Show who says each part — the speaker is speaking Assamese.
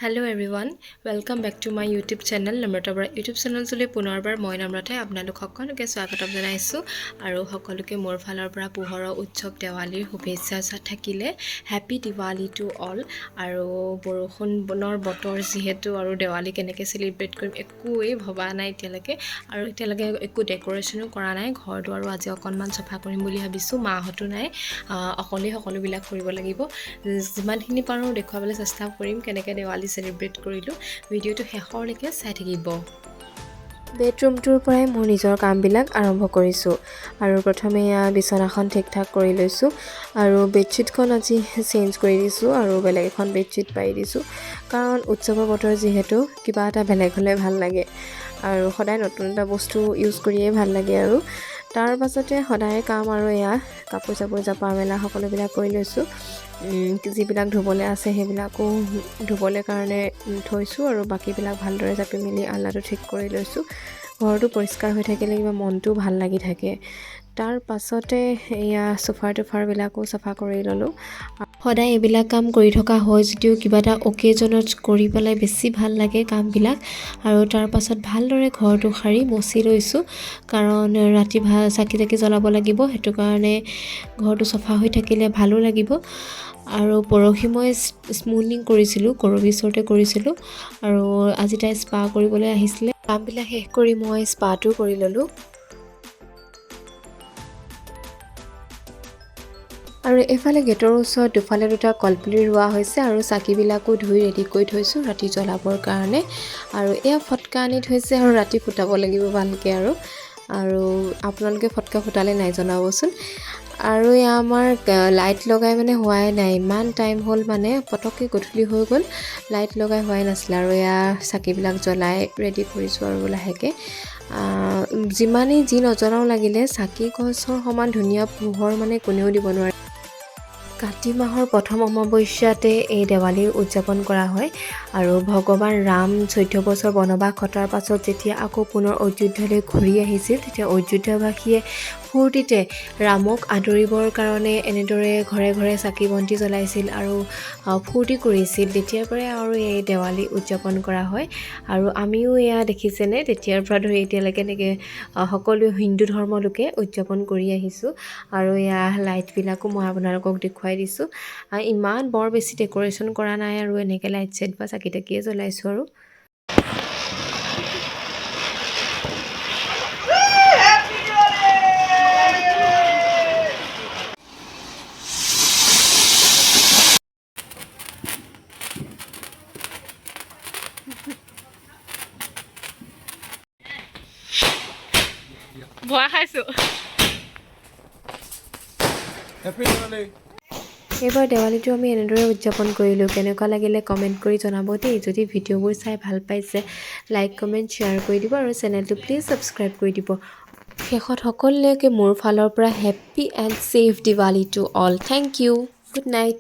Speaker 1: Hello everyone, welcome back to my YouTube channel. Namrata YouTube channel jule punorbar moi namrathai apnalok hokkoloke swagatam janaisu aru hokkoloke mor phalor pora pohoro utsav Diwalir shubhechha thakile happy Diwali to all aru borokhon bonor botor jihetu aru Diwali keneke celebrate korim ekkuei bhoba nai etialake aru etialake ekku decoration kora nai ghor duaru aji okonman safa korim boli bhabisu ma hotu nai okole hokolo bilak koribo lagibo jiman khini paru dekhwabale chesta korim keneke Diwali celebrate কৰিলো ভিডিওটো শেষলৈকে চাই থাকিব বেডৰুমটোৰ পৰাই মোৰ নিজৰ কামবিলাক আৰম্ভ কৰিছো আৰু প্ৰথমে বিছনাখন ঠিকঠাক কৰি লৈছো আৰু বেডশ্বীটখন আজি চেঞ্জ কৰি দিছো আৰু বেলেগ এখন বেডশ্বীট পাই দিছো কাৰণ উৎসৱৰ বতৰ যিহেতু কিবা এটা বেলেগ হলে ভাল লাগে আৰু সদায় নতুন এটা বস্তু ইউজ কৰিয়ে ভাল লাগে আৰু তাৰ পাছতে সদায় কাম আৰু এয়া কাপোৰ চাপোৰ জাপা মেলা সকলোবিলাক কৰি লৈছো যিবিলাক ধুবলে আছে সেইবিলাকো ধুবলে কাৰণে থৈছো আৰু বাকিবিলাক ভালদৰে জাপি মেলি আল্লাটো ঠিক কৰি লৈছো ঘৰটো পৰিষ্কাৰ হৈ থাকিলে কিবা মনটো ভাল লাগি থাকে তাৰ পাছতে এয়া সোফাৰ বিলাকো সাফা কৰি ললো সদায় এইবিলাক কাম কৰি থকা হয় যদিও কিবা এটা অকেজনত কৰি পেলাই বেছি ভাল লাগে কামবিলাক আৰু তাৰ পাছত ভালদৰে ঘৰটো সাৰি মচি লৈছো কাৰণ ৰাতি চাকি জ্বলাব লাগিব হেতু কাৰণে ঘৰটো সাফা হৈ থাকিলে ভালো লাগিব আৰু পৰহি মই স্মুথনিং কৰিছিলো কৰবিছৰতে কৰিছিলো আৰু আজি তাই স্পা কৰিবলৈ আহিছিলে কামবিলাক শেষ কৰি মই স্পাটো কৰি ললো আৰু এফালে গেটৰ ওচৰত দুফালে দুটা কলপুলি ৰোৱা হৈছে আৰু চাকিবিলাকো ধুই ৰেডি কৰি থৈছো ৰাতি জ্বলাবৰ কাৰণে আৰু এয়া ফটকা আনি থৈছে আৰু ৰাতি ফুটাব লাগিব ভালকে আৰু আপোনালোকে ফটকা ফুটালে নাই জনাবচোন আৰু এয়া আমাৰ লাইট লগাই মানে হোৱাই নাই ইমান টাইম হ'ল মানে পটককে গধূলি হৈ গ'ল লাইট লগাই হোৱাই নাছিল আৰু এয়া চাকিবিলাক জ্বলাই ৰেডি কৰিছো আৰু লাহেকে যিমানেই যি নজনাও লাগিলে চাকি গছৰ সমান ধুনীয়া পোহৰ মানে কোনেও দিব নোৱাৰে কাতি মাহৰ প্ৰথম অমাৱস্যাতে এই দেৱালীৰ উদযাপন কৰা হয় আৰু ভগৱান ৰাম 14 বছৰ বনবাস কটাৰ পাছত যেতিয়া আকৌ পুনৰ অযোধ্যালৈ ঘূৰি আহিছিল তেতিয়া অযোধ্যাবাসীয়ে ফূৰ্তিতে ৰামক আদৰিবৰ কাৰণে এনেদৰে ঘৰে ঘৰে চাকি বন্তি জ্বলাইছিল আৰু ফূৰ্তি কৰিছিল তেতিয়াৰ পৰাই আৰু এই দেৱালী উদযাপন কৰা হয় আৰু আমিও এয়া দেখিছেনে তেতিয়াৰ পৰা ধৰি এতিয়ালৈকে নেকি সকলো হিন্দু ধৰ্মৰ লোকে উদযাপন কৰি আহিছো আৰু এয়া লাইটবিলাকো মই আপোনালোকক দেখুৱাই দিছো ইমান বৰ বেছি ডেকোৰেশন কৰা নাই আৰু এনেকে লাইট সেট বা চাকি তাকিয়ে জ্বলাইছো আৰু ভয় খাইছো হেপী দিৱালী এইবাৰ দেৱালীটো আমি এনেদৰে উদযাপন কৰিলো কেনেকুৱা লাগিলে কমেন্ট কৰি জনাব দেই যদি ভিডিঅ'বোৰ চাই ভাল পাইছে লাইক কমেন্ট শ্বেয়াৰ কৰি দিব আৰু চেনেলটো প্লিজ সাবস্ক্ৰাইব কৰি দিব শেষত সকলোকে মোৰ ফালৰ পৰা happy and safe Diwali to all thank you good night